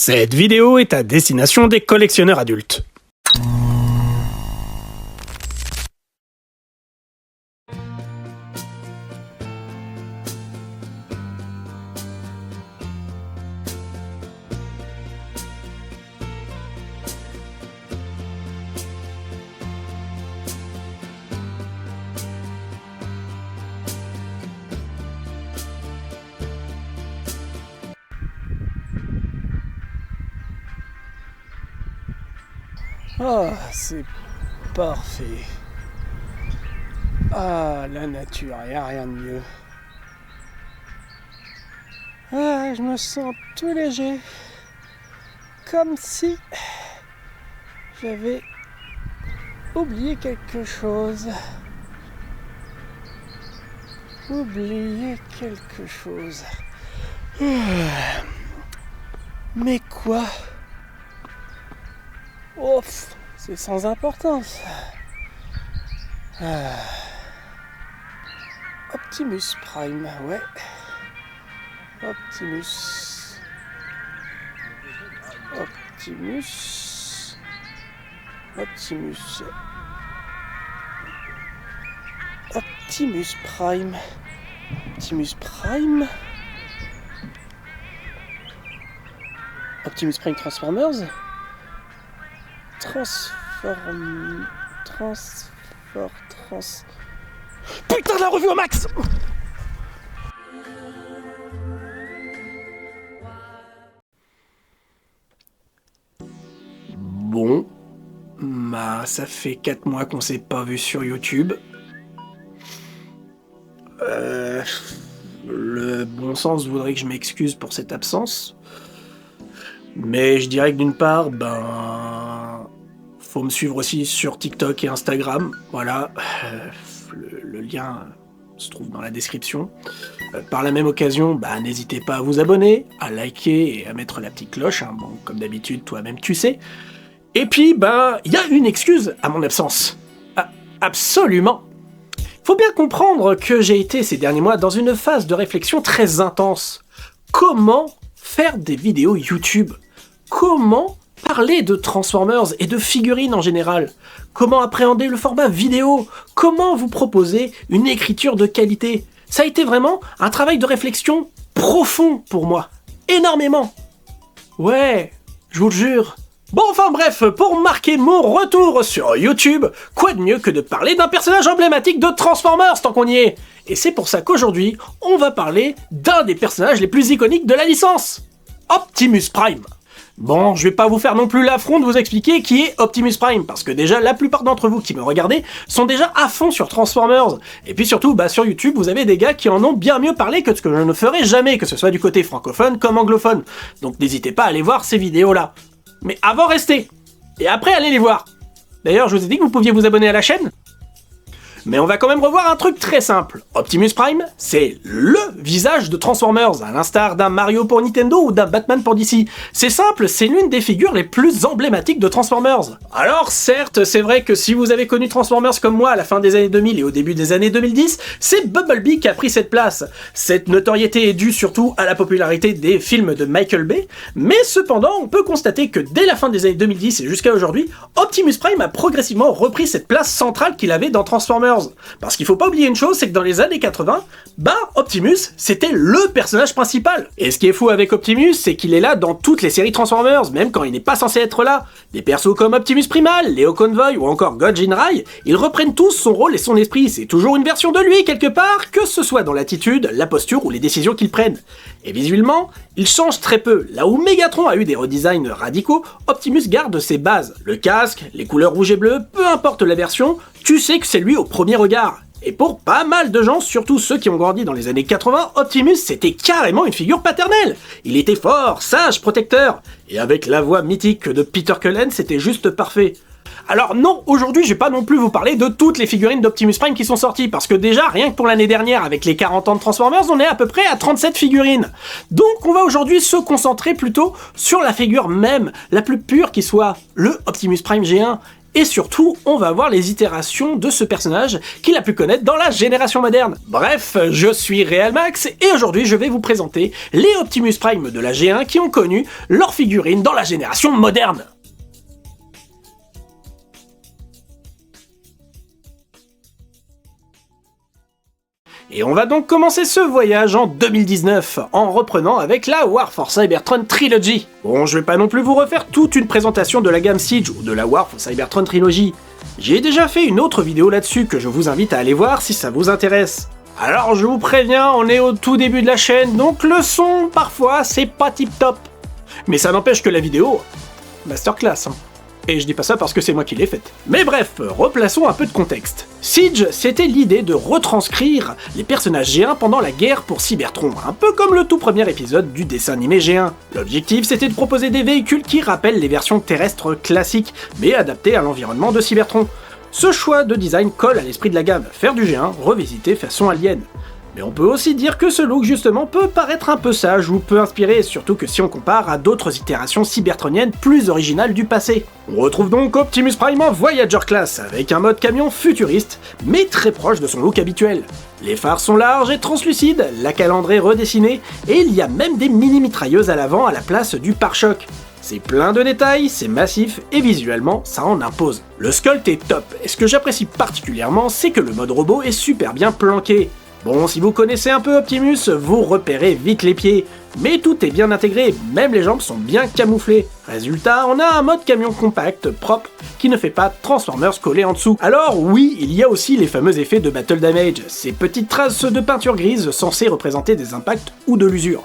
Cette vidéo est à destination des collectionneurs adultes. Ah, c'est parfait. Ah, la nature, y a rien de mieux. Ah, je me sens tout léger. Comme si j'avais oublié quelque chose. Mais quoi? Ouf, c'est sans importance. Optimus Prime, ouais. Optimus Prime. Optimus Prime Transformers. Putain, la revue au max! Bon, ça fait 4 mois qu'on s'est pas vu sur YouTube. Le bon sens voudrait que je m'excuse pour cette absence. Mais je dirais que d'une part, faut me suivre aussi sur TikTok et Instagram. Voilà, le lien se trouve dans la description. Par la même occasion, n'hésitez pas à vous abonner, à liker et à mettre la petite cloche. Hein. Bon, comme d'habitude, toi-même tu sais. Et puis, il y a une excuse à mon absence. Ah, absolument. Faut bien comprendre que j'ai été ces derniers mois dans une phase de réflexion très intense. Comment faire des vidéos YouTube ? Comment parler de Transformers et de figurines en général? Comment appréhender le format vidéo? Comment vous proposer une écriture de qualité? Ça a été vraiment un travail de réflexion profond pour moi. Énormément. Ouais, je vous le jure. Bon, enfin bref, pour marquer mon retour sur YouTube, quoi de mieux que de parler d'un personnage emblématique de Transformers tant qu'on y est? Et c'est pour ça qu'aujourd'hui, on va parler d'un des personnages les plus iconiques de la licence, Optimus Prime. Bon, je vais pas vous faire non plus l'affront de vous expliquer qui est Optimus Prime, parce que déjà, la plupart d'entre vous qui me regardez sont déjà à fond sur Transformers. Et puis surtout, sur YouTube, vous avez des gars qui en ont bien mieux parlé que ce que je ne ferai jamais, que ce soit du côté francophone comme anglophone. Donc n'hésitez pas à aller voir ces vidéos-là. Mais avant, restez. Et après, allez les voir. D'ailleurs, je vous ai dit que vous pouviez vous abonner à la chaîne. Mais on va quand même revoir un truc très simple. Optimus Prime, c'est LE visage de Transformers, à l'instar d'un Mario pour Nintendo ou d'un Batman pour DC. C'est simple, c'est l'une des figures les plus emblématiques de Transformers. Alors certes, c'est vrai que si vous avez connu Transformers comme moi à la fin des années 2000 et au début des années 2010, c'est Bumblebee qui a pris cette place. Cette notoriété est due surtout à la popularité des films de Michael Bay, mais cependant, on peut constater que dès la fin des années 2010 et jusqu'à aujourd'hui, Optimus Prime a progressivement repris cette place centrale qu'il avait dans Transformers. Parce qu'il faut pas oublier une chose, c'est que dans les années 80, Optimus, c'était LE personnage principal. Et ce qui est fou avec Optimus, c'est qu'il est là dans toutes les séries Transformers, même quand il n'est pas censé être là. Des persos comme Optimus Primal, Leo Convoy ou encore Gojin Rai, ils reprennent tous son rôle et son esprit, c'est toujours une version de lui quelque part, que ce soit dans l'attitude, la posture ou les décisions qu'ils prennent. Et visuellement, il change très peu. Là où Megatron a eu des redesigns radicaux, Optimus garde ses bases. Le casque, les couleurs rouge et bleu, peu importe la version, tu sais que c'est lui au premier regard. Et pour pas mal de gens, surtout ceux qui ont grandi dans les années 80, Optimus c'était carrément une figure paternelle. Il était fort, sage, protecteur. Et avec la voix mythique de Peter Cullen, c'était juste parfait. Alors non, aujourd'hui je vais pas non plus vous parler de toutes les figurines d'Optimus Prime qui sont sorties, parce que déjà, rien que pour l'année dernière, avec les 40 ans de Transformers, on est à peu près à 37 figurines. Donc on va aujourd'hui se concentrer plutôt sur la figure même, la plus pure qui soit le Optimus Prime G1. Et surtout, on va voir les itérations de ce personnage qu'il a pu connaître dans la génération moderne. Bref, je suis Realmax et aujourd'hui je vais vous présenter les Optimus Prime de la G1 qui ont connu leur figurine dans la génération moderne. Et on va donc commencer ce voyage en 2019, en reprenant avec la War for Cybertron Trilogy. Bon, je vais pas non plus vous refaire toute une présentation de la gamme Siege ou de la War for Cybertron Trilogy. J'ai déjà fait une autre vidéo là-dessus que je vous invite à aller voir si ça vous intéresse. Alors je vous préviens, on est au tout début de la chaîne, donc le son, parfois, c'est pas tip-top. Mais ça n'empêche que la vidéo, masterclass, hein. Et je dis pas ça parce que c'est moi qui l'ai faite. Mais bref, replaçons un peu de contexte. Siege, c'était l'idée de retranscrire les personnages G1 pendant la guerre pour Cybertron, un peu comme le tout premier épisode du dessin animé G1. L'objectif, c'était de proposer des véhicules qui rappellent les versions terrestres classiques, mais adaptés à l'environnement de Cybertron. Ce choix de design colle à l'esprit de la gamme, faire du G1 revisité façon alien. Mais on peut aussi dire que ce look justement peut paraître un peu sage ou peu inspiré, surtout que si on compare à d'autres itérations cybertroniennes plus originales du passé. On retrouve donc Optimus Prime en Voyager Class, avec un mode camion futuriste, mais très proche de son look habituel. Les phares sont larges et translucides, la calandre est redessinée, et il y a même des mini-mitrailleuses à l'avant à la place du pare-choc. C'est plein de détails, c'est massif, et visuellement, ça en impose. Le sculpt est top, et ce que j'apprécie particulièrement, c'est que le mode robot est super bien planqué. Bon, si vous connaissez un peu Optimus, vous repérez vite les pieds, mais tout est bien intégré, même les jambes sont bien camouflées. Résultat, on a un mode camion compact, propre, qui ne fait pas Transformers collés en dessous. Alors oui, il y a aussi les fameux effets de Battle Damage, ces petites traces de peinture grise censées représenter des impacts ou de l'usure.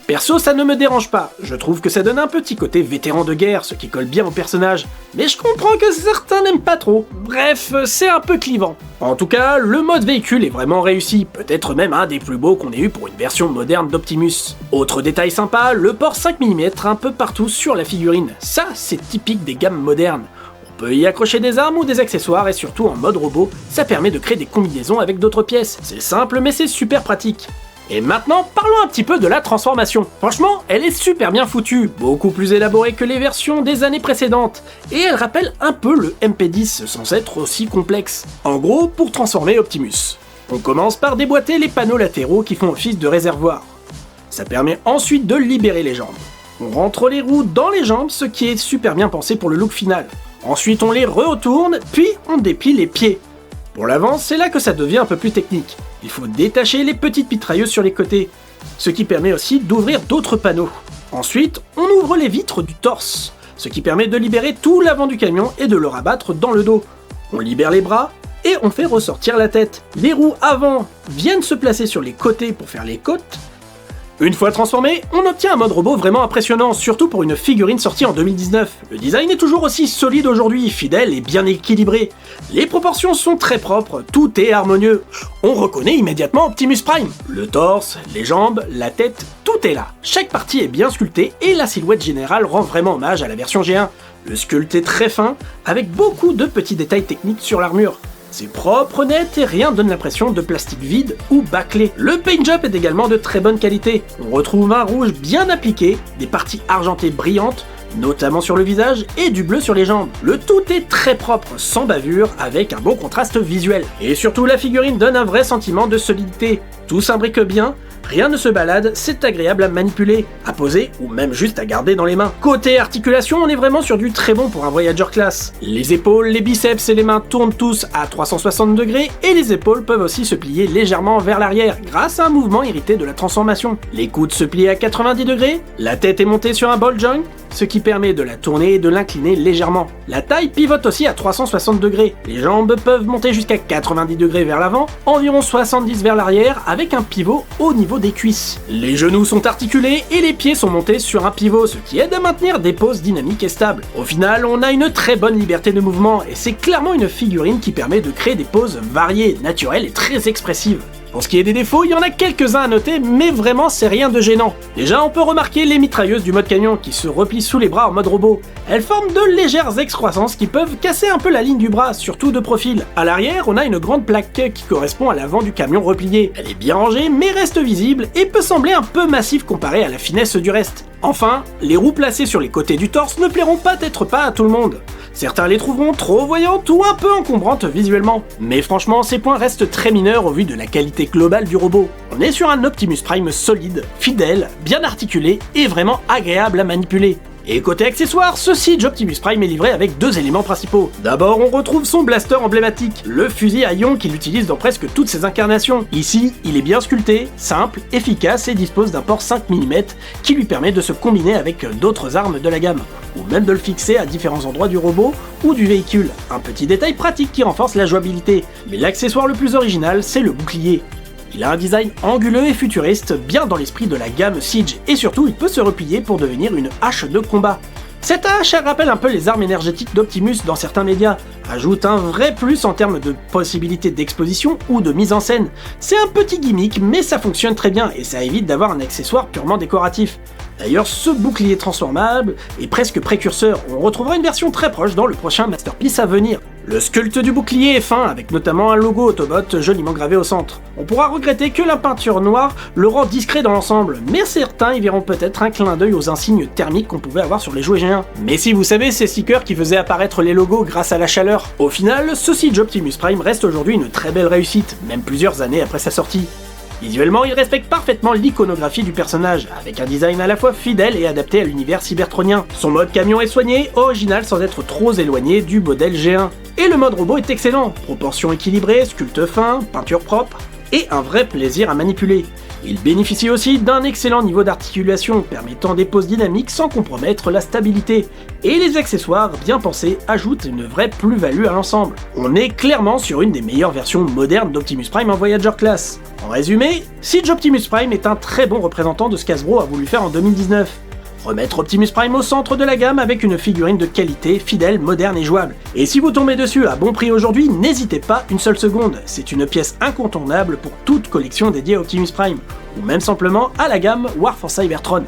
Perso, ça ne me dérange pas, je trouve que ça donne un petit côté vétéran de guerre, ce qui colle bien au personnage, mais je comprends que certains n'aiment pas trop. Bref, c'est un peu clivant. En tout cas, le mode véhicule est vraiment réussi, peut-être même un des plus beaux qu'on ait eu pour une version moderne d'Optimus. Autre détail sympa, le port 5 mm un peu partout sur la figurine, ça c'est typique des gammes modernes. On peut y accrocher des armes ou des accessoires et surtout en mode robot, ça permet de créer des combinaisons avec d'autres pièces. C'est simple mais c'est super pratique. Et maintenant, parlons un petit peu de la transformation. Franchement, elle est super bien foutue, beaucoup plus élaborée que les versions des années précédentes, et elle rappelle un peu le MP10 sans être aussi complexe. En gros, pour transformer Optimus, on commence par déboîter les panneaux latéraux qui font office de réservoir. Ça permet ensuite de libérer les jambes. On rentre les roues dans les jambes, ce qui est super bien pensé pour le look final. Ensuite, on les retourne, puis on déplie les pieds. Pour l'avant, c'est là que ça devient un peu plus technique. Il faut détacher les petites mitrailleuses sur les côtés, ce qui permet aussi d'ouvrir d'autres panneaux. Ensuite, on ouvre les vitres du torse, ce qui permet de libérer tout l'avant du camion et de le rabattre dans le dos. On libère les bras et on fait ressortir la tête. Les roues avant viennent se placer sur les côtés pour faire les côtes. Une fois transformé, on obtient un mode robot vraiment impressionnant, surtout pour une figurine sortie en 2019. Le design est toujours aussi solide aujourd'hui, fidèle et bien équilibré. Les proportions sont très propres, tout est harmonieux. On reconnaît immédiatement Optimus Prime. Le torse, les jambes, la tête, tout est là. Chaque partie est bien sculptée et la silhouette générale rend vraiment hommage à la version G1. Le sculpt est très fin, avec beaucoup de petits détails techniques sur l'armure. C'est propre, net et rien donne l'impression de plastique vide ou bâclé. Le paint job est également de très bonne qualité. On retrouve un rouge bien appliqué, des parties argentées brillantes, notamment sur le visage, et du bleu sur les jambes. Le tout est très propre, sans bavure, avec un bon contraste visuel. Et surtout, la figurine donne un vrai sentiment de solidité. Tout s'imbrique bien, rien ne se balade, c'est agréable à manipuler, à poser ou même juste à garder dans les mains. Côté articulation, on est vraiment sur du très bon pour un Voyager Class. Les épaules, les biceps et les mains tournent tous à 360 degrés et les épaules peuvent aussi se plier légèrement vers l'arrière grâce à un mouvement hérité de la transformation. Les coudes se plient à 90 degrés, la tête est montée sur un ball joint, ce qui permet de la tourner et de l'incliner légèrement. La taille pivote aussi à 360 degrés. Les jambes peuvent monter jusqu'à 90 degrés vers l'avant, environ 70 vers l'arrière, avec un pivot au niveau des cuisses. Les genoux sont articulés et les pieds sont montés sur un pivot, ce qui aide à maintenir des poses dynamiques et stables. Au final, on a une très bonne liberté de mouvement et c'est clairement une figurine qui permet de créer des poses variées, naturelles et très expressives. Pour ce qui est des défauts, il y en a quelques-uns à noter, mais vraiment c'est rien de gênant. Déjà, on peut remarquer les mitrailleuses du mode camion qui se replient sous les bras en mode robot. Elles forment de légères excroissances qui peuvent casser un peu la ligne du bras, surtout de profil. À l'arrière, on a une grande plaque qui correspond à l'avant du camion replié. Elle est bien rangée, mais reste visible et peut sembler un peu massive comparée à la finesse du reste. Enfin, les roues placées sur les côtés du torse ne plairont peut-être pas à tout le monde. Certains les trouveront trop voyantes ou un peu encombrantes visuellement, mais franchement ces points restent très mineurs au vu de la qualité globale du robot. On est sur un Optimus Prime solide, fidèle, bien articulé et vraiment agréable à manipuler. Et côté accessoires, ce Siege Optimus Prime est livré avec deux éléments principaux. D'abord, on retrouve son blaster emblématique, le fusil à ion qu'il utilise dans presque toutes ses incarnations. Ici, il est bien sculpté, simple, efficace et dispose d'un port 5 mm qui lui permet de se combiner avec d'autres armes de la gamme, ou même de le fixer à différents endroits du robot ou du véhicule. Un petit détail pratique qui renforce la jouabilité. Mais l'accessoire le plus original, c'est le bouclier. Il a un design anguleux et futuriste, bien dans l'esprit de la gamme Siege, et surtout il peut se replier pour devenir une hache de combat. Cette hache, elle rappelle un peu les armes énergétiques d'Optimus dans certains médias, ajoute un vrai plus en termes de possibilités d'exposition ou de mise en scène. C'est un petit gimmick, mais ça fonctionne très bien et ça évite d'avoir un accessoire purement décoratif. D'ailleurs, ce bouclier transformable est presque précurseur, on retrouvera une version très proche dans le prochain Masterpiece à venir. Le sculpte du bouclier est fin, avec notamment un logo Autobot joliment gravé au centre. On pourra regretter que la peinture noire le rend discret dans l'ensemble, mais certains y verront peut-être un clin d'œil aux insignes thermiques qu'on pouvait avoir sur les jouets géants. Mais si vous savez, ces stickers qui faisaient apparaître les logos grâce à la chaleur. Au final, ce Siege Optimus Prime reste aujourd'hui une très belle réussite, même plusieurs années après sa sortie. Visuellement, il respecte parfaitement l'iconographie du personnage, avec un design à la fois fidèle et adapté à l'univers cybertronien. Son mode camion est soigné, original sans être trop éloigné du modèle G1. Et le mode robot est excellent, proportions équilibrées, sculpte fin, peinture propre, et un vrai plaisir à manipuler. Il bénéficie aussi d'un excellent niveau d'articulation, permettant des poses dynamiques sans compromettre la stabilité. Et les accessoires bien pensés ajoutent une vraie plus-value à l'ensemble. On est clairement sur une des meilleures versions modernes d'Optimus Prime en Voyager Class. En résumé, Siege Optimus Prime est un très bon représentant de ce qu'Hasbro a voulu faire en 2019. Remettre Optimus Prime au centre de la gamme avec une figurine de qualité, fidèle, moderne et jouable. Et si vous tombez dessus à bon prix aujourd'hui, n'hésitez pas une seule seconde, c'est une pièce incontournable pour toute collection dédiée à Optimus Prime, ou même simplement à la gamme War for Cybertron.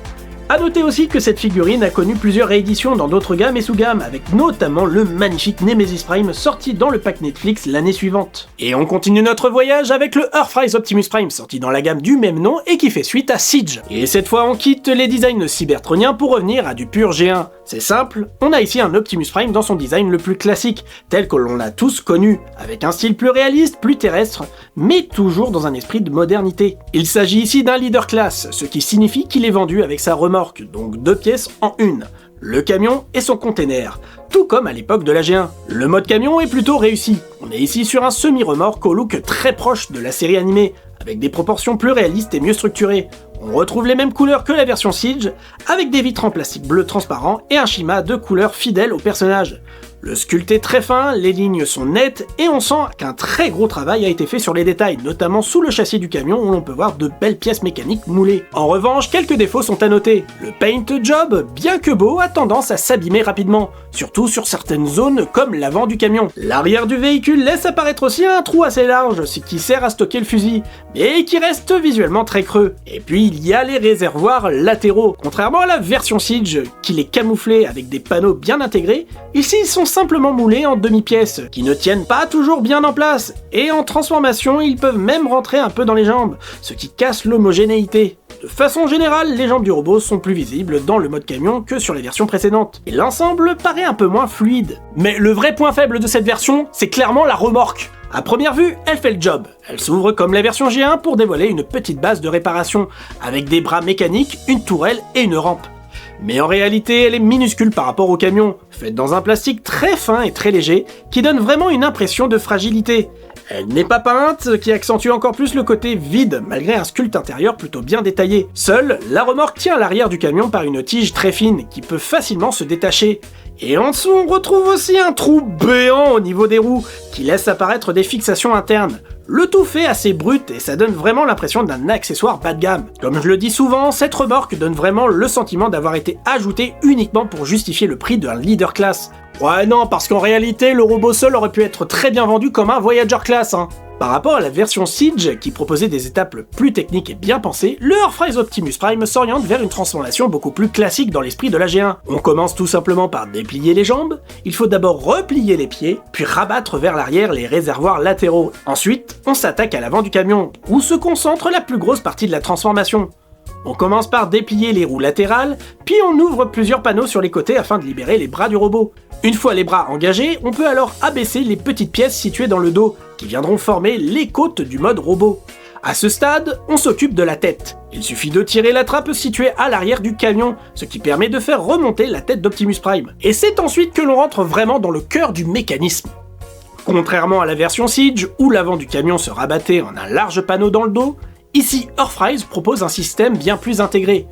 A noter aussi que cette figurine a connu plusieurs rééditions dans d'autres gammes et sous-gammes, avec notamment le magnifique Nemesis Prime sorti dans le pack Netflix l'année suivante. Et on continue notre voyage avec le Earthrise Optimus Prime sorti dans la gamme du même nom et qui fait suite à Siege. Et cette fois on quitte les designs cybertroniens pour revenir à du pur G1. C'est simple, on a ici un Optimus Prime dans son design le plus classique, tel que l'on a tous connu, avec un style plus réaliste, plus terrestre, mais toujours dans un esprit de modernité. Il s'agit ici d'un leader class, ce qui signifie qu'il est vendu avec sa remorque, donc 2 pièces en une, le camion et son container, tout comme à l'époque de la G1. Le mode camion est plutôt réussi, on est ici sur un semi-remorque au look très proche de la série animée, avec des proportions plus réalistes et mieux structurées. On retrouve les mêmes couleurs que la version Siege, avec des vitres en plastique bleu transparent et un schéma de couleurs fidèle au personnage. Le sculpte est très fin, les lignes sont nettes et on sent qu'un très gros travail a été fait sur les détails, notamment sous le châssis du camion où l'on peut voir de belles pièces mécaniques moulées. En revanche, quelques défauts sont à noter. Le paint job, bien que beau, a tendance à s'abîmer rapidement, surtout sur certaines zones comme l'avant du camion. L'arrière du véhicule laisse apparaître aussi un trou assez large, ce qui sert à stocker le fusil, mais qui reste visuellement très creux. Et puis il y a les réservoirs latéraux. Contrairement à la version Siege, qui les camouflait avec des panneaux bien intégrés, ici ils sont simplement moulés en demi-pièces, qui ne tiennent pas toujours bien en place, et en transformation ils peuvent même rentrer un peu dans les jambes, ce qui casse l'homogénéité. De façon générale, les jambes du robot sont plus visibles dans le mode camion que sur les versions précédentes, et l'ensemble paraît un peu moins fluide. Mais le vrai point faible de cette version, c'est clairement la remorque. À première vue, elle fait le job. Elle s'ouvre comme la version G1 pour dévoiler une petite base de réparation, avec des bras mécaniques, une tourelle et une rampe. Mais en réalité, elle est minuscule par rapport au camion, faite dans un plastique très fin et très léger, qui donne vraiment une impression de fragilité. Elle n'est pas peinte, ce qui accentue encore plus le côté vide, malgré un sculpte intérieur plutôt bien détaillé. Seule, la remorque tient à l'arrière du camion par une tige très fine, qui peut facilement se détacher. Et en dessous, on retrouve aussi un trou béant au niveau des roues, qui laisse apparaître des fixations internes. Le tout fait assez brut et ça donne vraiment l'impression d'un accessoire bas de gamme. Comme je le dis souvent, cette remorque donne vraiment le sentiment d'avoir été ajoutée uniquement pour justifier le prix d'un leader class. Ouais non, parce qu'en réalité, le robot seul aurait pu être très bien vendu comme un Voyager class, hein. Par rapport à la version Siege, qui proposait des étapes plus techniques et bien pensées, le Earthrise Optimus Prime s'oriente vers une transformation beaucoup plus classique dans l'esprit de la G1. On commence tout simplement par déplier les jambes, il faut d'abord replier les pieds, puis rabattre vers l'arrière les réservoirs latéraux. Ensuite, on s'attaque à l'avant du camion, où se concentre la plus grosse partie de la transformation. On commence par déplier les roues latérales, puis on ouvre plusieurs panneaux sur les côtés afin de libérer les bras du robot. Une fois les bras engagés, on peut alors abaisser les petites pièces situées dans le dos, qui viendront former les côtes du mode robot. À ce stade, on s'occupe de la tête. Il suffit de tirer la trappe située à l'arrière du camion, ce qui permet de faire remonter la tête d'Optimus Prime. Et c'est ensuite que l'on rentre vraiment dans le cœur du mécanisme. Contrairement à la version Siege, où l'avant du camion se rabattait en un large panneau dans le dos, ici Earthrise propose un système bien plus intégré.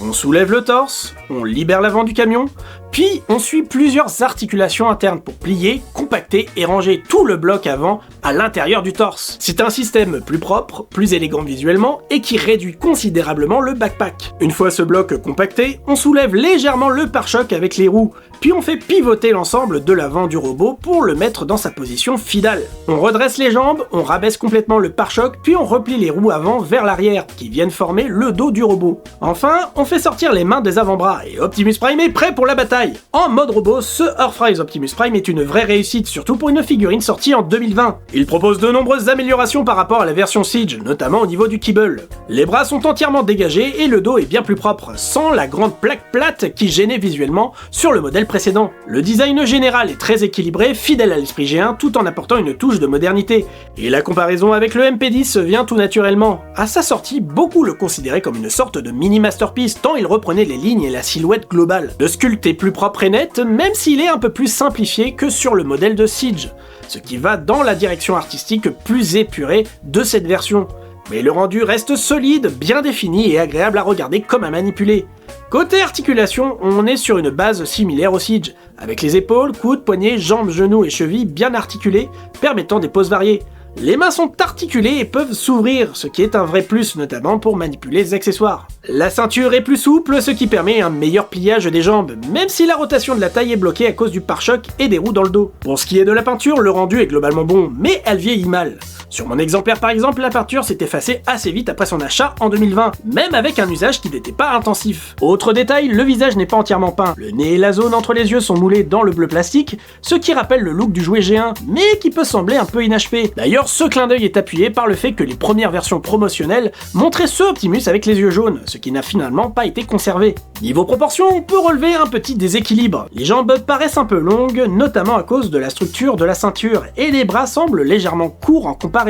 On soulève le torse, on libère l'avant du camion, puis on suit plusieurs articulations internes pour plier, compacter et ranger tout le bloc avant à l'intérieur du torse. C'est un système plus propre, plus élégant visuellement et qui réduit considérablement le backpack. Une fois ce bloc compacté, on soulève légèrement le pare-choc avec les roues, puis on fait pivoter l'ensemble de l'avant du robot pour le mettre dans sa position finale. On redresse les jambes, on rabaisse complètement le pare-choc, puis on replie les roues avant vers l'arrière, qui viennent former le dos du robot. Enfin, on fait sortir les mains des avant-bras, et Optimus Prime est prêt pour la bataille. En mode robot, ce Earthrise Optimus Prime est une vraie réussite, surtout pour une figurine sortie en 2020. Il propose de nombreuses améliorations par rapport à la version Siege, notamment au niveau du kibble. Les bras sont entièrement dégagés et le dos est bien plus propre, sans la grande plaque plate qui gênait visuellement sur le modèle précédent. Le design général est très équilibré, fidèle à l'esprit G1, tout en apportant une touche de modernité. Et la comparaison avec le MP10 vient tout naturellement. À sa sortie, beaucoup le considéraient comme une sorte de mini masterpiece, tant il reprenait les lignes et la silhouette globale. Le sculpte est plus propre et net, même s'il est un peu plus simplifié que sur le modèle de Siege, ce qui va dans la direction artistique plus épurée de cette version. Mais le rendu reste solide, bien défini et agréable à regarder comme à manipuler. Côté articulation, on est sur une base similaire au Siege, avec les épaules, coudes, poignets, jambes, genoux et chevilles bien articulés, permettant des poses variées. Les mains sont articulées et peuvent s'ouvrir, ce qui est un vrai plus, notamment pour manipuler les accessoires. La ceinture est plus souple, ce qui permet un meilleur pliage des jambes, même si la rotation de la taille est bloquée à cause du pare-choc et des roues dans le dos. Pour ce qui est de la peinture, le rendu est globalement bon, mais elle vieillit mal. Sur mon exemplaire par exemple, la peinture s'est effacée assez vite après son achat en 2020, même avec un usage qui n'était pas intensif. Autre détail, le visage n'est pas entièrement peint. Le nez et la zone entre les yeux sont moulés dans le bleu plastique, ce qui rappelle le look du jouet G1, mais qui peut sembler un peu inachevé. D'ailleurs, ce clin d'œil est appuyé par le fait que les premières versions promotionnelles montraient ce Optimus avec les yeux jaunes, ce qui n'a finalement pas été conservé. Niveau proportion, on peut relever un petit déséquilibre. Les jambes paraissent un peu longues, notamment à cause de la structure de la ceinture, et les bras semblent légèrement courts en comparaison.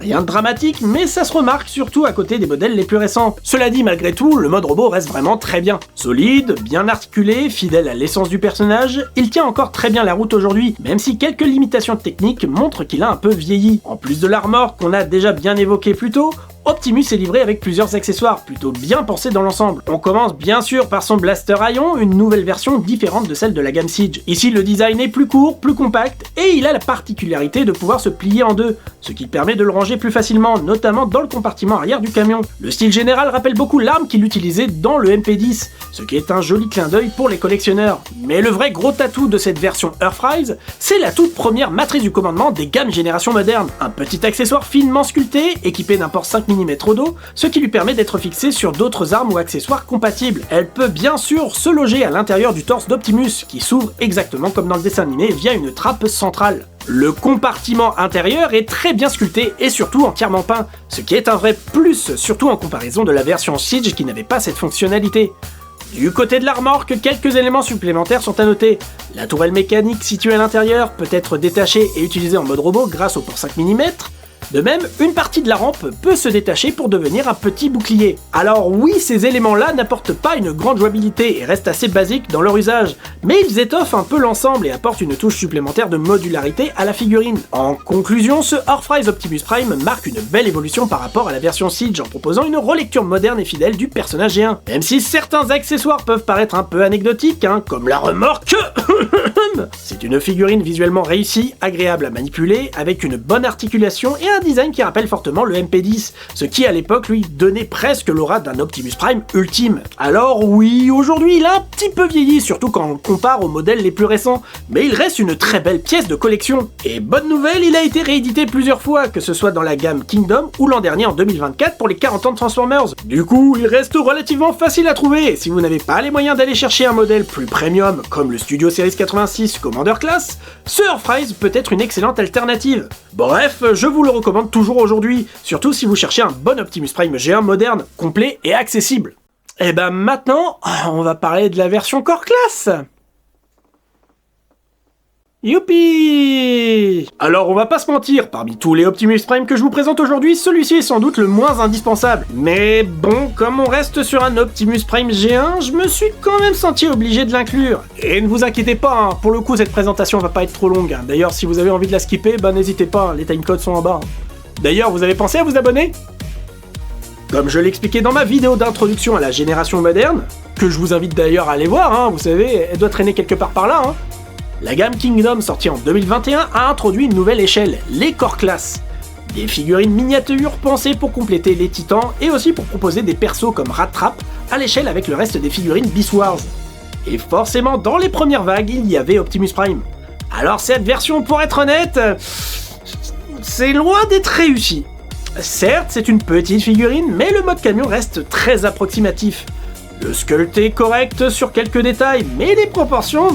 Rien de dramatique, mais ça se remarque surtout à côté des modèles les plus récents. Cela dit, malgré tout, le mode robot reste vraiment très bien. Solide, bien articulé, fidèle à l'essence du personnage, il tient encore très bien la route aujourd'hui, même si quelques limitations techniques montrent qu'il a un peu vieilli. En plus de l'armor qu'on a déjà bien évoqué plus tôt, Optimus est livré avec plusieurs accessoires plutôt bien pensés dans l'ensemble. On commence bien sûr par son blaster à ion, une nouvelle version différente de celle de la gamme Siege. Ici le design est plus court, plus compact, et il a la particularité de pouvoir se plier en deux, ce qui permet de le ranger plus facilement, notamment dans le compartiment arrière du camion. Le style général rappelle beaucoup l'arme qu'il utilisait dans le MP10, ce qui est un joli clin d'œil pour les collectionneurs. Mais le vrai gros atout de cette version Earthrise, c'est la toute première matrice du commandement des gammes génération moderne. Un petit accessoire finement sculpté, équipé d'un port 5 mm au dos, ce qui lui permet d'être fixé sur d'autres armes ou accessoires compatibles. Elle peut bien sûr se loger à l'intérieur du torse d'Optimus, qui s'ouvre exactement comme dans le dessin animé via une trappe centrale. Le compartiment intérieur est très bien sculpté et surtout entièrement peint, ce qui est un vrai plus, surtout en comparaison de la version Siege qui n'avait pas cette fonctionnalité. Du côté de la remorque, quelques éléments supplémentaires sont à noter. La tourelle mécanique située à l'intérieur peut être détachée et utilisée en mode robot grâce au port 5 mm. De même, une partie de la rampe peut se détacher pour devenir un petit bouclier. Alors oui, ces éléments-là n'apportent pas une grande jouabilité et restent assez basiques dans leur usage, mais ils étoffent un peu l'ensemble et apportent une touche supplémentaire de modularité à la figurine. En conclusion, ce Earthrise Optimus Prime marque une belle évolution par rapport à la version Siege en proposant une relecture moderne et fidèle du personnage G1. Même si certains accessoires peuvent paraître un peu anecdotiques, comme la remorque, c'est une figurine visuellement réussie, agréable à manipuler, avec une bonne articulation et un design qui rappelle fortement le MP10, ce qui à l'époque lui donnait presque l'aura d'un Optimus Prime ultime. Alors oui, aujourd'hui il a un petit peu vieilli, surtout quand on le compare aux modèles les plus récents, mais il reste une très belle pièce de collection. Et bonne nouvelle, il a été réédité plusieurs fois, que ce soit dans la gamme Kingdom ou l'an dernier en 2024 pour les 40 ans de Transformers. Du coup, il reste relativement facile à trouver, et si vous n'avez pas les moyens d'aller chercher un modèle plus premium comme le Studio Series 86, 6 Commander Class, ce Earthrise peut être une excellente alternative. Bref, je vous le recommande toujours aujourd'hui, surtout si vous cherchez un bon Optimus Prime G1 moderne, complet et accessible. Et ben maintenant, on va parler de la version Core Class. Youpi! Alors on va pas se mentir, parmi tous les Optimus Prime que je vous présente aujourd'hui, celui-ci est sans doute le moins indispensable. Mais bon, comme on reste sur un Optimus Prime G1, je me suis quand même senti obligé de l'inclure. Et ne vous inquiétez pas, pour le coup cette présentation va pas être trop longue. D'ailleurs si vous avez envie de la skipper, n'hésitez pas, les timecodes sont en bas. D'ailleurs vous avez pensé à vous abonner? Comme je l'expliquais dans ma vidéo d'introduction à la génération moderne, que je vous invite d'ailleurs à aller voir, vous savez, elle doit traîner quelque part par là, la gamme Kingdom sortie en 2021 a introduit une nouvelle échelle, les Core Class. Des figurines miniatures pensées pour compléter les titans et aussi pour proposer des persos comme Rat Trap à l'échelle avec le reste des figurines Beast Wars. Et forcément dans les premières vagues il y avait Optimus Prime. Alors cette version pour être honnête, c'est loin d'être réussi. Certes c'est une petite figurine mais le mode camion reste très approximatif. Le sculpté est correct sur quelques détails mais les proportions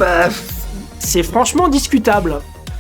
c'est franchement discutable.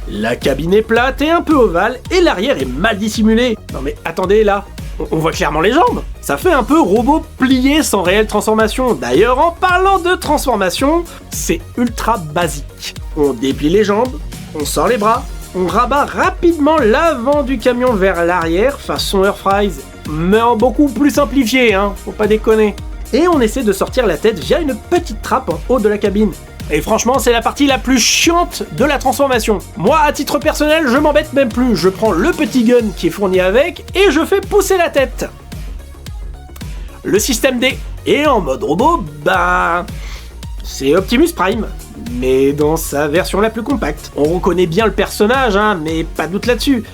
La cabine est plate et un peu ovale, et l'arrière est mal dissimulé. Non mais attendez là, on voit clairement les jambes. Ça fait un peu robot plié sans réelle transformation. D'ailleurs, en parlant de transformation, c'est ultra basique. On déplie les jambes, on sort les bras, on rabat rapidement l'avant du camion vers l'arrière, façon Earthrise, mais en beaucoup plus simplifié, faut pas déconner. Et on essaie de sortir la tête via une petite trappe en haut de la cabine. Et franchement, c'est la partie la plus chiante de la transformation. Moi, à titre personnel, je m'embête même plus. Je prends le petit gun qui est fourni avec et je fais pousser la tête. Le système D. Et en mode robot, c'est Optimus Prime, mais dans sa version la plus compacte. On reconnaît bien le personnage, mais pas de doute là-dessus.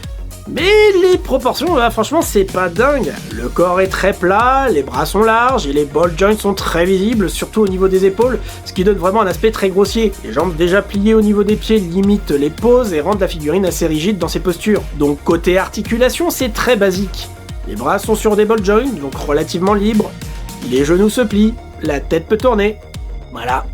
Mais les proportions, franchement, c'est pas dingue. Le corps est très plat, les bras sont larges et les ball joints sont très visibles, surtout au niveau des épaules, ce qui donne vraiment un aspect très grossier. Les jambes déjà pliées au niveau des pieds limitent les poses et rendent la figurine assez rigide dans ses postures. Donc côté articulation, c'est très basique. Les bras sont sur des ball joints, donc relativement libres. Les genoux se plient, la tête peut tourner. Voilà.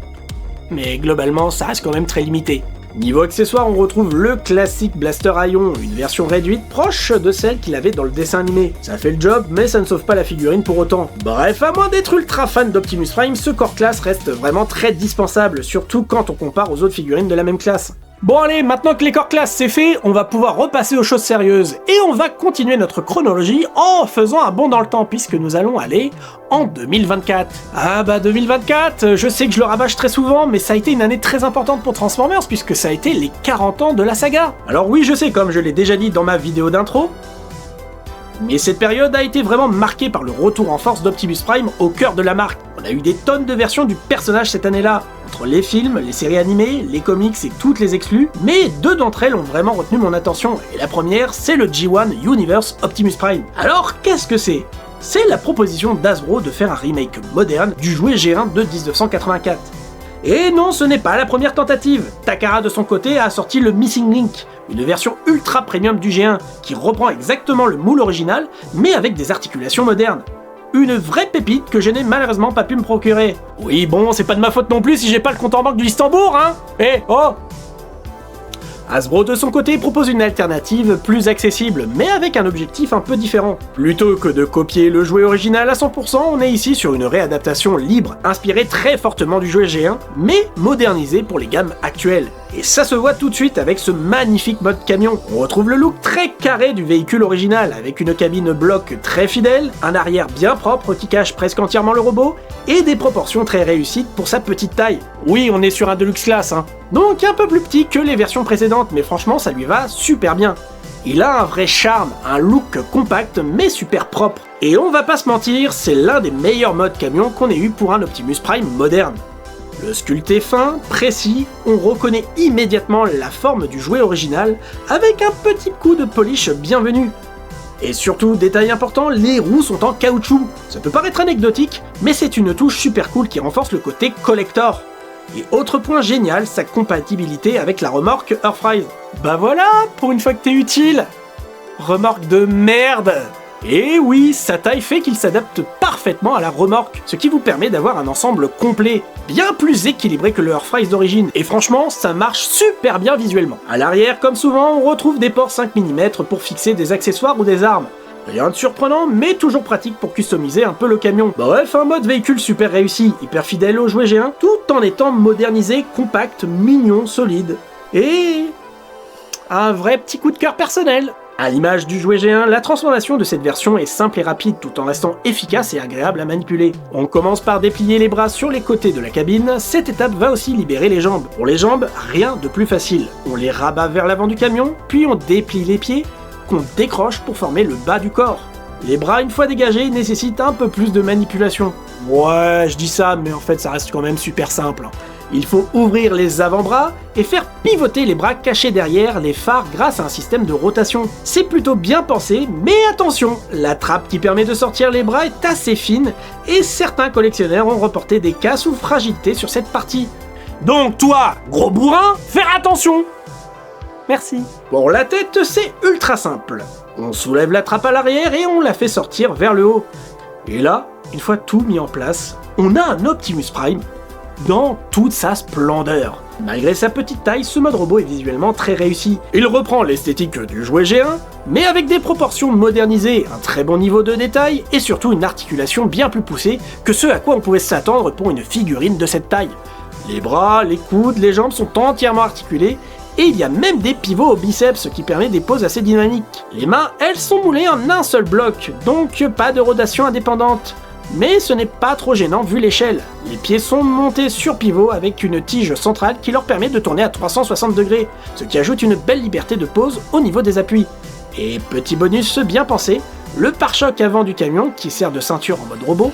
Mais globalement, ça reste quand même très limité. Niveau accessoires, on retrouve le classique Blaster Ion, une version réduite proche de celle qu'il avait dans le dessin animé. Ça fait le job, mais ça ne sauve pas la figurine pour autant. Bref, à moins d'être ultra fan d'Optimus Prime, ce Core Class reste vraiment très dispensable, surtout quand on compare aux autres figurines de la même classe. Bon allez, maintenant que les Core Class c'est fait, on va pouvoir repasser aux choses sérieuses, et on va continuer notre chronologie en faisant un bond dans le temps, puisque nous allons aller en 2024. 2024, je sais que je le rabâche très souvent, mais ça a été une année très importante pour Transformers, puisque ça a été les 40 ans de la saga. Alors oui, je sais, comme je l'ai déjà dit dans ma vidéo d'intro, mais cette période a été vraiment marquée par le retour en force d'Optimus Prime au cœur de la marque. On a eu des tonnes de versions du personnage cette année-là, entre les films, les séries animées, les comics et toutes les exclus, mais deux d'entre elles ont vraiment retenu mon attention, et la première, c'est le G1 Universe Optimus Prime. Alors, qu'est-ce que c'est ? C'est la proposition d'Hasbro de faire un remake moderne du jouet G1 de 1984. Et non, ce n'est pas la première tentative. Takara de son côté a sorti le Missing Link, une version ultra premium du G1 qui reprend exactement le moule original mais avec des articulations modernes. Une vraie pépite que je n'ai malheureusement pas pu me procurer. Oui bon, c'est pas de ma faute non plus si j'ai pas le compte en banque du Listembourg, Hasbro de son côté propose une alternative plus accessible, mais avec un objectif un peu différent. Plutôt que de copier le jouet original à 100%, on est ici sur une réadaptation libre, inspirée très fortement du jouet G1, mais modernisée pour les gammes actuelles. Et ça se voit tout de suite avec ce magnifique mode camion. On retrouve le look très carré du véhicule original, avec une cabine bloc très fidèle, un arrière bien propre qui cache presque entièrement le robot, et des proportions très réussites pour sa petite taille. Oui, on est sur un Deluxe Class, donc un peu plus petit que les versions précédentes, mais franchement ça lui va super bien. Il a un vrai charme, un look compact mais super propre. Et on va pas se mentir, c'est l'un des meilleurs modes camion qu'on ait eu pour un Optimus Prime moderne. Le sculpté fin, précis, on reconnaît immédiatement la forme du jouet original avec un petit coup de polish bienvenu. Et surtout, détail important, les roues sont en caoutchouc. Ça peut paraître anecdotique, mais c'est une touche super cool qui renforce le côté collector. Et autre point génial, sa compatibilité avec la remorque Earthrise. Bah voilà, pour une fois que t'es utile. Remorque de merde. Et oui, sa taille fait qu'il s'adapte parfaitement à la remorque, ce qui vous permet d'avoir un ensemble complet, bien plus équilibré que le Earthrise d'origine, et franchement, ça marche super bien visuellement. À l'arrière, comme souvent, on retrouve des ports 5 mm pour fixer des accessoires ou des armes. Rien de surprenant, mais toujours pratique pour customiser un peu le camion. Bref, un mode véhicule super réussi, hyper fidèle au jouet G1, tout en étant modernisé, compact, mignon, solide. Et un vrai petit coup de cœur personnel. À l'image du jouet G1, la transformation de cette version est simple et rapide tout en restant efficace et agréable à manipuler. On commence par déplier les bras sur les côtés de la cabine, cette étape va aussi libérer les jambes. Pour les jambes, rien de plus facile. On les rabat vers l'avant du camion, puis on déplie les pieds, qu'on décroche pour former le bas du corps. Les bras, une fois dégagés, nécessitent un peu plus de manipulation. Ouais, je dis ça, mais en fait ça reste quand même super simple. Il faut ouvrir les avant-bras et faire pivoter les bras cachés derrière les phares grâce à un système de rotation. C'est plutôt bien pensé, mais attention, la trappe qui permet de sortir les bras est assez fine et certains collectionneurs ont reporté des casses ou fragilités sur cette partie. Donc toi, gros bourrin, faire attention! Merci. Pour la tête, c'est ultra simple. On soulève la trappe à l'arrière et on la fait sortir vers le haut. Et là, une fois tout mis en place, on a un Optimus Prime dans toute sa splendeur. Malgré sa petite taille, ce mode robot est visuellement très réussi. Il reprend l'esthétique du jouet G1, mais avec des proportions modernisées, un très bon niveau de détail et surtout une articulation bien plus poussée que ce à quoi on pouvait s'attendre pour une figurine de cette taille. Les bras, les coudes, les jambes sont entièrement articulés et il y a même des pivots au biceps, ce qui permet des poses assez dynamiques. Les mains, elles sont moulées en un seul bloc, donc pas de rotation indépendante. Mais ce n'est pas trop gênant vu l'échelle. Les pieds sont montés sur pivot avec une tige centrale qui leur permet de tourner à 360 degrés, ce qui ajoute une belle liberté de pose au niveau des appuis. Et petit bonus bien pensé, le pare-choc avant du camion, qui sert de ceinture en mode robot,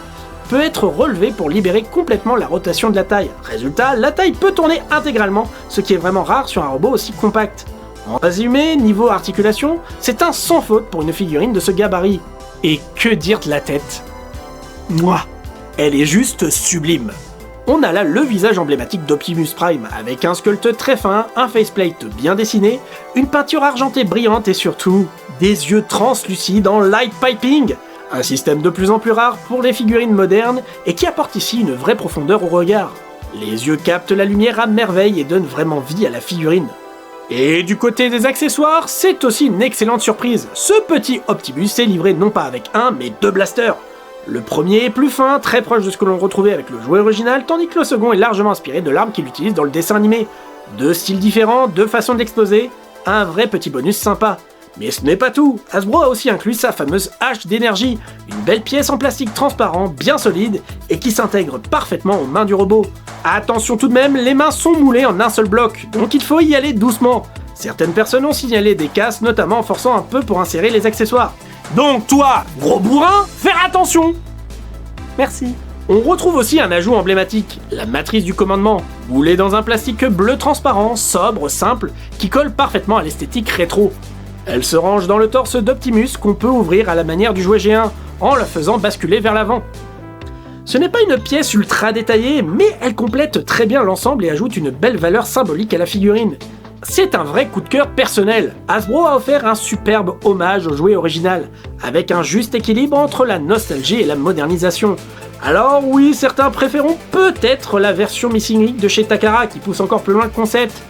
peut être relevé pour libérer complètement la rotation de la taille. Résultat, la taille peut tourner intégralement, ce qui est vraiment rare sur un robot aussi compact. En résumé, niveau articulation, c'est un sans faute pour une figurine de ce gabarit. Et que dire de la tête ? Mouah, elle est juste sublime. On a là le visage emblématique d'Optimus Prime, avec un sculpte très fin, un faceplate bien dessiné, une peinture argentée brillante et surtout, des yeux translucides en light piping. Un système de plus en plus rare pour les figurines modernes et qui apporte ici une vraie profondeur au regard. Les yeux captent la lumière à merveille et donnent vraiment vie à la figurine. Et du côté des accessoires, c'est aussi une excellente surprise. Ce petit Optimus est livré non pas avec un, mais deux blasters. Le premier est plus fin, très proche de ce que l'on retrouvait avec le jouet original, tandis que le second est largement inspiré de l'arme qu'il utilise dans le dessin animé. Deux styles différents, deux façons d'exploser, un vrai petit bonus sympa. Mais ce n'est pas tout, Hasbro a aussi inclus sa fameuse hache d'énergie, une belle pièce en plastique transparent, bien solide, et qui s'intègre parfaitement aux mains du robot. Attention tout de même, les mains sont moulées en un seul bloc, donc il faut y aller doucement. Certaines personnes ont signalé des casses, notamment en forçant un peu pour insérer les accessoires. Donc toi, gros bourrin, faire attention! Merci. On retrouve aussi un ajout emblématique, la matrice du commandement, moulée dans un plastique bleu transparent, sobre, simple, qui colle parfaitement à l'esthétique rétro. Elle se range dans le torse d'Optimus qu'on peut ouvrir à la manière du jouet G1, en la faisant basculer vers l'avant. Ce n'est pas une pièce ultra détaillée, mais elle complète très bien l'ensemble et ajoute une belle valeur symbolique à la figurine. C'est un vrai coup de cœur personnel. Hasbro a offert un superbe hommage au jouet original, avec un juste équilibre entre la nostalgie et la modernisation. Alors oui, certains préféreront peut-être la version Missing Link de chez Takara qui pousse encore plus loin le concept.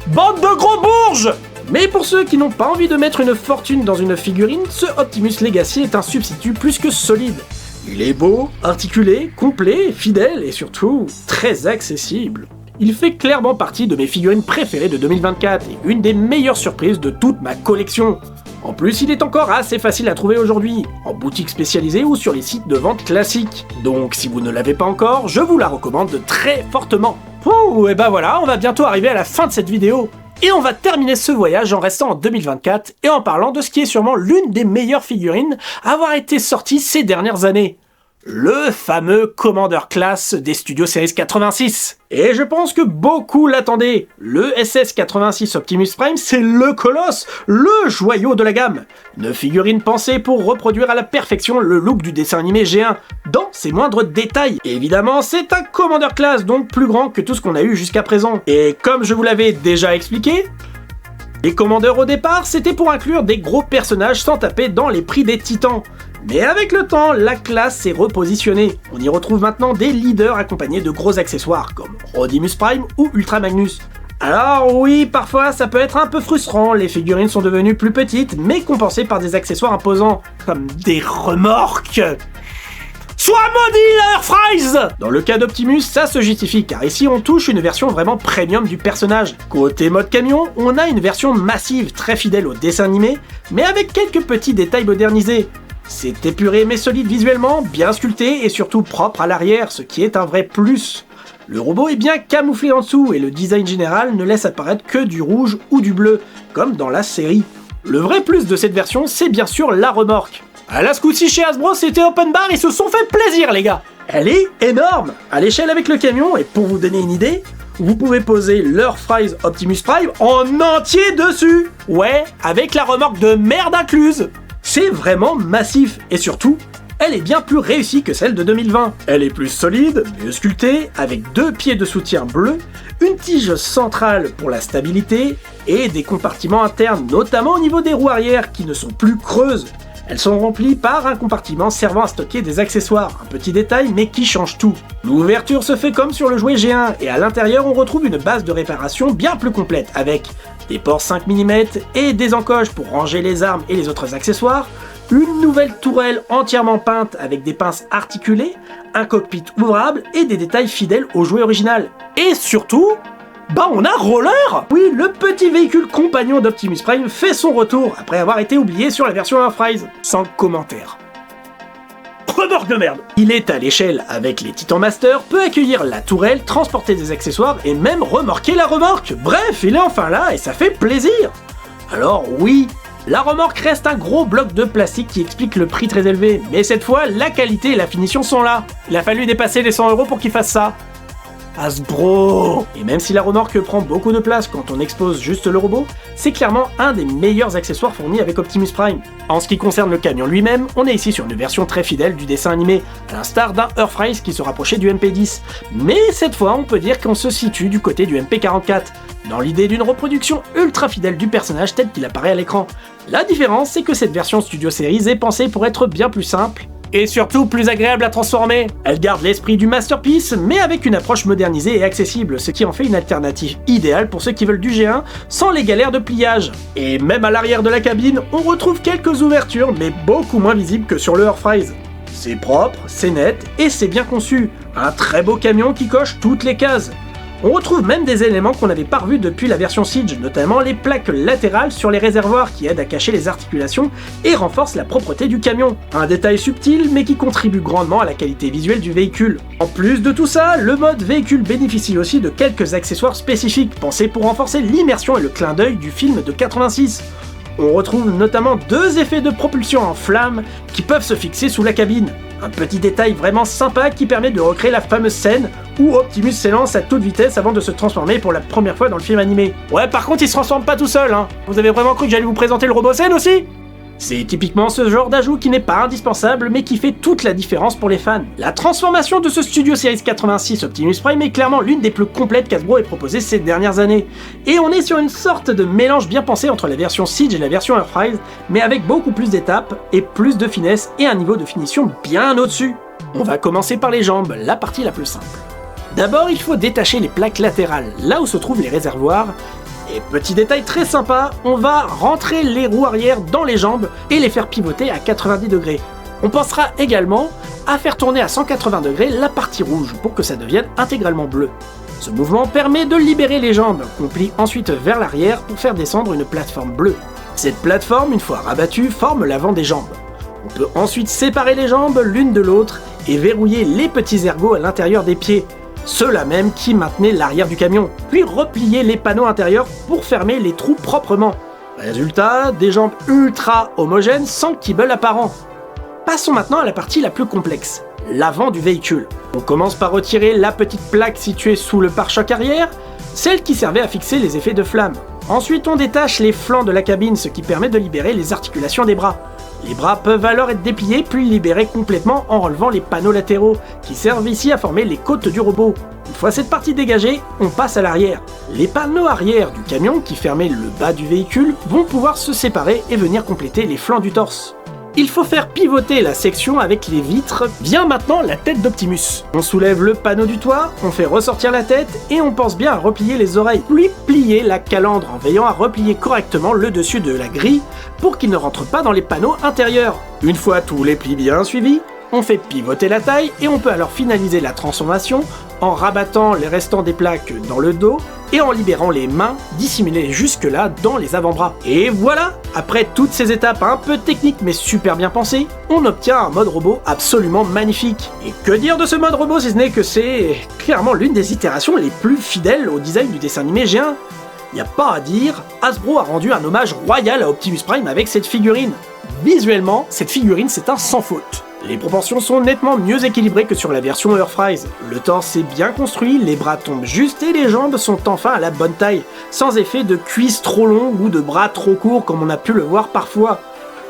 Bande de gros bourges! Mais pour ceux qui n'ont pas envie de mettre une fortune dans une figurine, ce Optimus Legacy est un substitut plus que solide. Il est beau, articulé, complet, fidèle et surtout très accessible. Il fait clairement partie de mes figurines préférées de 2024 et une des meilleures surprises de toute ma collection. En plus, il est encore assez facile à trouver aujourd'hui, en boutique spécialisée ou sur les sites de vente classiques. Donc si vous ne l'avez pas encore, je vous la recommande très fortement. Ouh, et ben voilà, on va bientôt arriver à la fin de cette vidéo. Et on va terminer ce voyage en restant en 2024 et en parlant de ce qui est sûrement l'une des meilleures figurines à avoir été sortie ces dernières années. Le fameux Commander Class des studios Series 86. Et je pense que beaucoup l'attendaient. Le SS86 Optimus Prime, c'est le colosse, le joyau de la gamme. Une figurine pensée pour reproduire à la perfection le look du dessin animé G1, dans ses moindres détails. Et évidemment, c'est un Commander Class, donc plus grand que tout ce qu'on a eu jusqu'à présent. Et comme je vous l'avais déjà expliqué, Les commandeurs au départ, c'était pour inclure des gros personnages sans taper dans les prix des titans. Mais avec le temps, la classe s'est repositionnée. On y retrouve maintenant des leaders accompagnés de gros accessoires comme Rodimus Prime ou Ultra Magnus. Alors oui, parfois ça peut être un peu frustrant, les figurines sont devenues plus petites, mais compensées par des accessoires imposants, comme des remorques. Sois maudit, Earthrise! Dans le cas d'Optimus, ça se justifie, car ici on touche une version vraiment premium du personnage. Côté mode camion, on a une version massive, très fidèle au dessin animé, mais avec quelques petits détails modernisés. C'est épuré mais solide visuellement, bien sculpté et surtout propre à l'arrière, ce qui est un vrai plus. Le robot est bien camouflé en dessous et le design général ne laisse apparaître que du rouge ou du bleu, comme dans la série. Le vrai plus de cette version, c'est bien sûr la remorque. À la coup-ci chez Hasbro, c'était open bar, ils se sont fait plaisir les gars. Elle est énorme, à l'échelle avec le camion, et pour vous donner une idée, vous pouvez poser l'Earthrise Optimus Prime en entier dessus. Ouais, avec la remorque de merde incluse. C'est vraiment massif, et surtout, elle est bien plus réussie que celle de 2020. Elle est plus solide, mieux sculptée, avec 2 pieds de soutien bleus, une tige centrale pour la stabilité, et des compartiments internes, notamment au niveau des roues arrière, qui ne sont plus creuses. Elles sont remplies par un compartiment servant à stocker des accessoires, un petit détail mais qui change tout. L'ouverture se fait comme sur le jouet G1, et à l'intérieur on retrouve une base de réparation bien plus complète, avec des ports 5 mm et des encoches pour ranger les armes et les autres accessoires, une nouvelle tourelle entièrement peinte avec des pinces articulées, un cockpit ouvrable et des détails fidèles au jouet original. Et surtout, on a Roller! Oui, le petit véhicule compagnon d'Optimus Prime fait son retour après avoir été oublié sur la version Earthrise. Sans commentaire. Remorque de merde! Il est à l'échelle avec les Titan Master, peut accueillir la tourelle, transporter des accessoires et même remorquer la remorque. Bref, il est enfin là et ça fait plaisir! Alors oui, la remorque reste un gros bloc de plastique qui explique le prix très élevé, mais cette fois, la qualité et la finition sont là. Il a fallu dépasser les 100 € pour qu'il fasse ça. Hasbro! Et même si la remorque prend beaucoup de place quand on expose juste le robot, c'est clairement un des meilleurs accessoires fournis avec Optimus Prime. En ce qui concerne le camion lui-même, on est ici sur une version très fidèle du dessin animé, à l'instar d'un Earthrise qui se rapprochait du MP10. Mais cette fois, on peut dire qu'on se situe du côté du MP44, dans l'idée d'une reproduction ultra fidèle du personnage tel qu'il apparaît à l'écran. La différence, c'est que cette version Studio Series est pensée pour être bien plus simple, et surtout plus agréable à transformer. Elle garde l'esprit du Masterpiece, mais avec une approche modernisée et accessible, ce qui en fait une alternative idéale pour ceux qui veulent du G1 sans les galères de pliage. Et même à l'arrière de la cabine, on retrouve quelques ouvertures, mais beaucoup moins visibles que sur le Earthrise. C'est propre, c'est net, et c'est bien conçu. Un très beau camion qui coche toutes les cases. On retrouve même des éléments qu'on n'avait pas revus depuis la version Siege, notamment les plaques latérales sur les réservoirs qui aident à cacher les articulations et renforcent la propreté du camion. Un détail subtil mais qui contribue grandement à la qualité visuelle du véhicule. En plus de tout ça, le mode véhicule bénéficie aussi de quelques accessoires spécifiques pensés pour renforcer l'immersion et le clin d'œil du film de 86. On retrouve notamment 2 effets de propulsion en flammes qui peuvent se fixer sous la cabine. Un petit détail vraiment sympa qui permet de recréer la fameuse scène où Optimus s'élance à toute vitesse avant de se transformer pour la première fois dans le film animé. Ouais, par contre, il se transforme pas tout seul, hein. Vous avez vraiment cru que j'allais vous présenter le Robocène aussi ? C'est typiquement ce genre d'ajout qui n'est pas indispensable mais qui fait toute la différence pour les fans. La transformation de ce Studio Series 86 Optimus Prime est clairement l'une des plus complètes qu'Hasbro ait proposées ces dernières années. Et on est sur une sorte de mélange bien pensé entre la version Siege et la version Earthrise, mais avec beaucoup plus d'étapes et plus de finesse et un niveau de finition bien au-dessus. On va commencer par les jambes, la partie la plus simple. D'abord, il faut détacher les plaques latérales, là où se trouvent les réservoirs. Et petit détail très sympa, on va rentrer les roues arrière dans les jambes et les faire pivoter à 90 degrés. On pensera également à faire tourner à 180 degrés la partie rouge pour que ça devienne intégralement bleu. Ce mouvement permet de libérer les jambes, qu'on plie ensuite vers l'arrière pour faire descendre une plateforme bleue. Cette plateforme, une fois rabattue, forme l'avant des jambes. On peut ensuite séparer les jambes l'une de l'autre et verrouiller les petits ergots à l'intérieur des pieds. Ceux-là même qui maintenaient l'arrière du camion, puis replier les panneaux intérieurs pour fermer les trous proprement. Résultat, des jambes ultra homogènes sans kibble apparent. Passons maintenant à la partie la plus complexe, l'avant du véhicule. On commence par retirer la petite plaque située sous le pare-choc arrière, celle qui servait à fixer les effets de flamme. Ensuite, on détache les flancs de la cabine, ce qui permet de libérer les articulations des bras. Les bras peuvent alors être dépliés puis libérés complètement en relevant les panneaux latéraux, qui servent ici à former les côtes du robot. Une fois cette partie dégagée, on passe à l'arrière. Les panneaux arrière du camion qui fermaient le bas du véhicule vont pouvoir se séparer et venir compléter les flancs du torse. Il faut faire pivoter la section avec les vitres. Vient maintenant la tête d'Optimus. On soulève le panneau du toit, on fait ressortir la tête et on pense bien à replier les oreilles, puis plier la calandre en veillant à replier correctement le dessus de la grille pour qu'il ne rentre pas dans les panneaux intérieurs. Une fois tous les plis bien suivis, on fait pivoter la taille et on peut alors finaliser la transformation en rabattant les restants des plaques dans le dos et en libérant les mains dissimulées jusque-là dans les avant-bras. Et voilà, après toutes ces étapes un peu techniques mais super bien pensées, on obtient un mode robot absolument magnifique. Et que dire de ce mode robot si ce n'est que c'est clairement l'une des itérations les plus fidèles au design du dessin animé G1. Y a pas à dire, Hasbro a rendu un hommage royal à Optimus Prime avec cette figurine. Visuellement, cette figurine c'est un sans faute. Les proportions sont nettement mieux équilibrées que sur la version Earthrise. Le torse est bien construit, les bras tombent juste et les jambes sont enfin à la bonne taille, sans effet de cuisses trop longues ou de bras trop courts comme on a pu le voir parfois.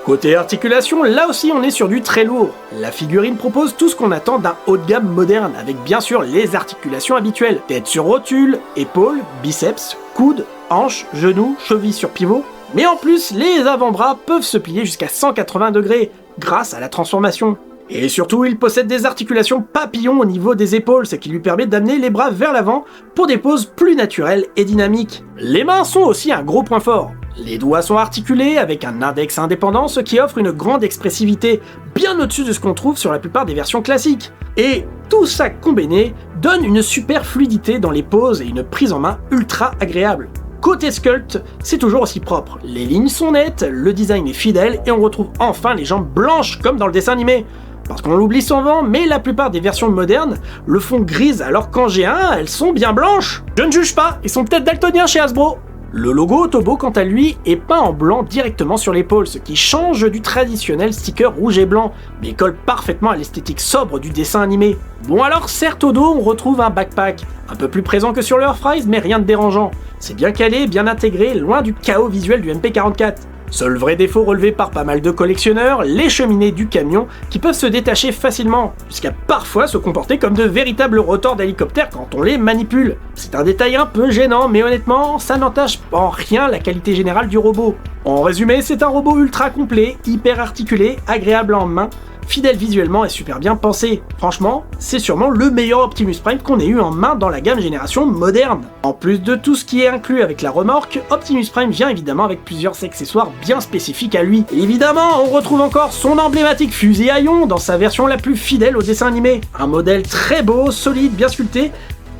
Côté articulation, là aussi on est sur du très lourd. La figurine propose tout ce qu'on attend d'un haut de gamme moderne, avec bien sûr les articulations habituelles. Tête sur rotule, épaules, biceps, coudes, hanches, genoux, chevilles sur pivot. Mais en plus, les avant-bras peuvent se plier jusqu'à 180 degrés, grâce à la transformation. Et surtout, il possède des articulations papillons au niveau des épaules, ce qui lui permet d'amener les bras vers l'avant pour des poses plus naturelles et dynamiques. Les mains sont aussi un gros point fort. Les doigts sont articulés avec un index indépendant, ce qui offre une grande expressivité, bien au-dessus de ce qu'on trouve sur la plupart des versions classiques. Et tout ça combiné donne une super fluidité dans les poses et une prise en main ultra agréable. Côté sculpt, c'est toujours aussi propre. Les lignes sont nettes, le design est fidèle et on retrouve enfin les jambes blanches comme dans le dessin animé. Parce qu'on l'oublie souvent, mais la plupart des versions modernes le font grise alors qu'en G1, elles sont bien blanches. Je ne juge pas, ils sont peut-être daltoniens chez Hasbro. Le logo Autobot, quant à lui, est peint en blanc directement sur l'épaule, ce qui change du traditionnel sticker rouge et blanc, mais colle parfaitement à l'esthétique sobre du dessin animé. Bon alors, certes au dos, on retrouve un backpack, un peu plus présent que sur le Earthrise, mais rien de dérangeant. C'est bien calé, bien intégré, loin du chaos visuel du MP44. Seul vrai défaut relevé par pas mal de collectionneurs, les cheminées du camion qui peuvent se détacher facilement, jusqu'à parfois se comporter comme de véritables rotors d'hélicoptères quand on les manipule. C'est un détail un peu gênant, mais honnêtement, ça n'entache en rien la qualité générale du robot. En résumé, c'est un robot ultra complet, hyper articulé, agréable en main, fidèle visuellement et super bien pensé. Franchement, c'est sûrement le meilleur Optimus Prime qu'on ait eu en main dans la gamme génération moderne. En plus de tout ce qui est inclus avec la remorque, Optimus Prime vient évidemment avec plusieurs accessoires bien spécifiques à lui. Évidemment, on retrouve encore son emblématique fusil à ion dans sa version la plus fidèle au dessin animé. Un modèle très beau, solide, bien sculpté,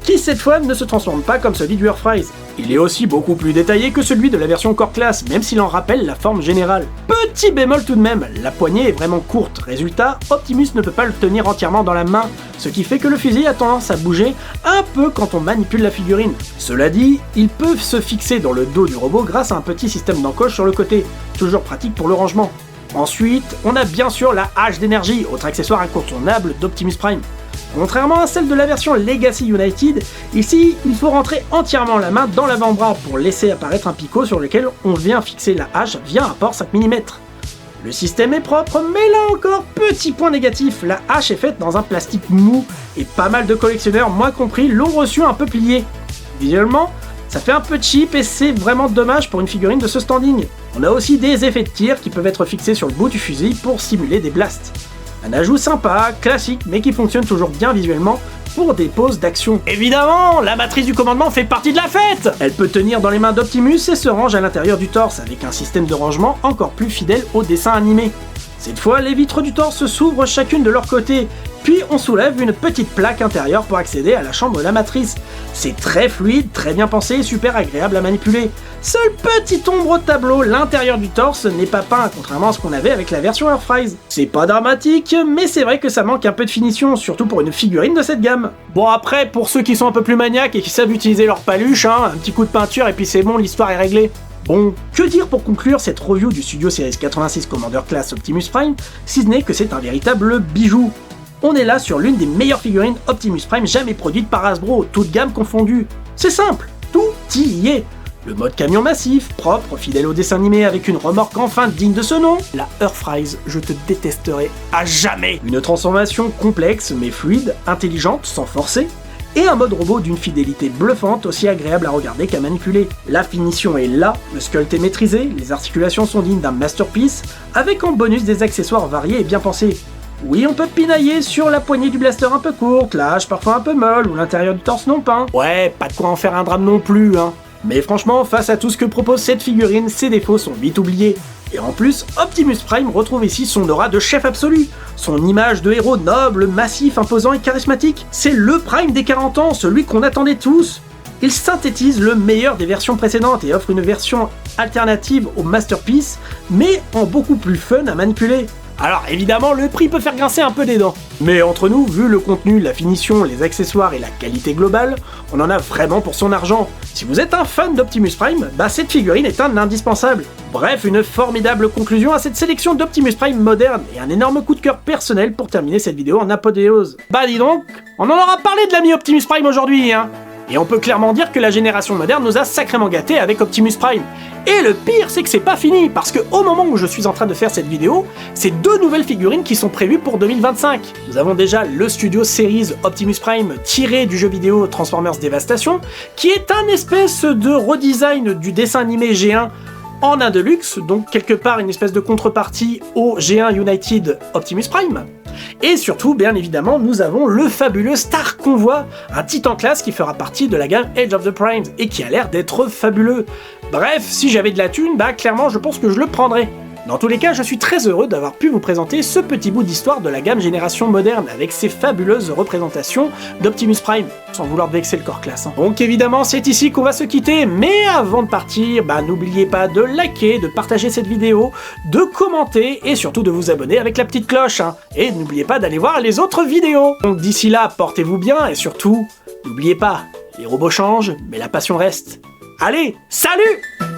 qui cette fois ne se transforme pas comme celui du Earthrise. Il est aussi beaucoup plus détaillé que celui de la version Core Class, même s'il en rappelle la forme générale. Petit bémol tout de même, la poignée est vraiment courte, résultat, Optimus ne peut pas le tenir entièrement dans la main, ce qui fait que le fusil a tendance à bouger un peu quand on manipule la figurine. Cela dit, ils peuvent se fixer dans le dos du robot grâce à un petit système d'encoche sur le côté, toujours pratique pour le rangement. Ensuite, on a bien sûr la hache d'énergie, autre accessoire incontournable d'Optimus Prime. Contrairement à celle de la version Legacy United, ici, il faut rentrer entièrement la main dans l'avant-bras pour laisser apparaître un picot sur lequel on vient fixer la hache via un port 5 mm. Le système est propre, mais là encore, petit point négatif, la hache est faite dans un plastique mou, et pas mal de collectionneurs, moi compris, l'ont reçu un peu plié. Visuellement, ça fait un peu cheap et c'est vraiment dommage pour une figurine de ce standing. On a aussi des effets de tir qui peuvent être fixés sur le bout du fusil pour simuler des blasts. Un ajout sympa, classique, mais qui fonctionne toujours bien visuellement pour des poses d'action. Évidemment, la matrice du commandement fait partie de la fête! Elle peut tenir dans les mains d'Optimus et se range à l'intérieur du torse, avec un système de rangement encore plus fidèle au dessin animé. Cette fois, les vitres du torse s'ouvrent chacune de leur côté, puis on soulève une petite plaque intérieure pour accéder à la chambre de la matrice. C'est très fluide, très bien pensé et super agréable à manipuler. Seule petite ombre au tableau, l'intérieur du torse n'est pas peint, contrairement à ce qu'on avait avec la version Earthrise. C'est pas dramatique, mais c'est vrai que ça manque un peu de finition, surtout pour une figurine de cette gamme. Bon après, pour ceux qui sont un peu plus maniaques et qui savent utiliser leur paluche, un petit coup de peinture et puis c'est bon, l'histoire est réglée. Bon, que dire pour conclure cette review du Studio Series 86 Commander Class Optimus Prime, si ce n'est que c'est un véritable bijou. On est là sur l'une des meilleures figurines Optimus Prime jamais produites par Hasbro, toutes gammes confondues. C'est simple, tout y est. Le mode camion massif, propre, fidèle au dessin animé avec une remorque enfin digne de ce nom. La Earthrise, je te détesterai à jamais. Une transformation complexe mais fluide, intelligente, sans forcer. Et un mode robot d'une fidélité bluffante, aussi agréable à regarder qu'à manipuler. La finition est là, le sculpt est maîtrisé, les articulations sont dignes d'un masterpiece, avec en bonus des accessoires variés et bien pensés. Oui, on peut pinailler sur la poignée du blaster un peu courte, l'âge parfois un peu molle, ou l'intérieur du torse non peint. Ouais, pas de quoi en faire un drame non plus, hein. Mais franchement, face à tout ce que propose cette figurine, ses défauts sont vite oubliés. Et en plus, Optimus Prime retrouve ici son aura de chef absolu, son image de héros noble, massif, imposant et charismatique. C'est le Prime des 40 ans, celui qu'on attendait tous. Il synthétise le meilleur des versions précédentes et offre une version alternative au Masterpiece, mais en beaucoup plus fun à manipuler. Alors évidemment, le prix peut faire grincer un peu des dents. Mais entre nous, vu le contenu, la finition, les accessoires et la qualité globale, on en a vraiment pour son argent. Si vous êtes un fan d'Optimus Prime, bah cette figurine est un indispensable. Bref, une formidable conclusion à cette sélection d'Optimus Prime moderne et un énorme coup de cœur personnel pour terminer cette vidéo en apothéose. Bah dis donc, on en aura parlé de l'ami Optimus Prime aujourd'hui, hein. Et on peut clairement dire que la génération moderne nous a sacrément gâtés avec Optimus Prime. Et le pire, c'est que c'est pas fini, parce que au moment où je suis en train de faire cette vidéo, c'est 2 nouvelles figurines qui sont prévues pour 2025. Nous avons déjà le Studio Series Optimus Prime tiré du jeu vidéo Transformers Devastation, qui est un espèce de redesign du dessin animé G1 en un deluxe, donc quelque part une espèce de contrepartie au G1 United Optimus Prime. Et surtout, bien évidemment, nous avons le fabuleux Star Convoy, un titan classe qui fera partie de la gamme Age of the Primes et qui a l'air d'être fabuleux. Bref, si j'avais de la thune, bah clairement je pense que je le prendrais. Dans tous les cas, je suis très heureux d'avoir pu vous présenter ce petit bout d'histoire de la gamme génération moderne avec ses fabuleuses représentations d'Optimus Prime, sans vouloir vexer le corps classe. Donc évidemment, c'est ici qu'on va se quitter, mais avant de partir, bah n'oubliez pas de liker, de partager cette vidéo, de commenter et surtout de vous abonner avec la petite cloche, hein. Et n'oubliez pas d'aller voir les autres vidéos. Donc d'ici là, portez-vous bien et surtout, n'oubliez pas, les robots changent, mais la passion reste. Allez, salut!